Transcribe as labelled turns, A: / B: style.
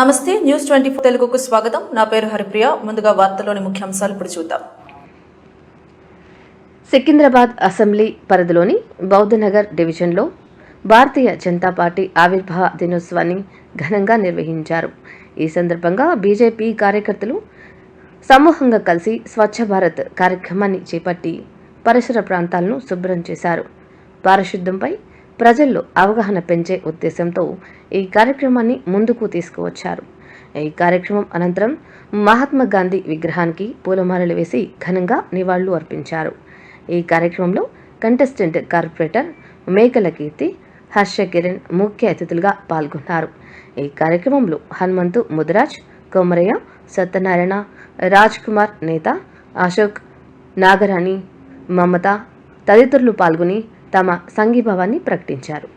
A: నమస్తే న్యూస్ 24 తెలుగుకు స్వాగతం. నా పేరు హరిప్రియ. ముందుగా వార్తల్లోని ముఖ్యాంశాలు ఇప్పుడు చూద్దాం.
B: సికింద్రాబాద్ అసెంబ్లీ పరిధిలోని బౌద్ధనగర్ డివిజన్లో భారతీయ జనతా పార్టీ ఆవిర్భావ దినోత్సవాన్ని ఘనంగా నిర్వహించారు. ఈ సందర్భంగా బీజేపీ కార్యకర్తలు సమూహంగా కలిసి స్వచ్ఛ భారత్ కార్యక్రమాన్ని చేపట్టి పరిసర ప్రాంతాలను శుభ్రం చేశారు. పారిశుద్ధ్యంపై ప్రజల్లో అవగాహన పెంచే ఉద్దేశంతో ఈ కార్యక్రమాన్ని ముందుకు తీసుకువచ్చారు. ఈ కార్యక్రమం అనంతరం మహాత్మా గాంధీ విగ్రహానికి పూలమాలలు వేసి ఘనంగా నివాళులు అర్పించారు. ఈ కార్యక్రమంలో కంటెస్టెంట్ కార్పొరేటర్ మేకల కీర్తి, హర్ష కిరణ్ ముఖ్య అతిథులుగా పాల్గొన్నారు. ఈ కార్యక్రమంలో హనుమంతు ముదిరాజ్, కొమరయ్య, సత్యనారాయణ, రాజ్ కుమార్ నేత, అశోక్, నాగరాణి, మమత తదితరులు పాల్గొని తమ సంఘీభావాన్ని ప్రకటించారు.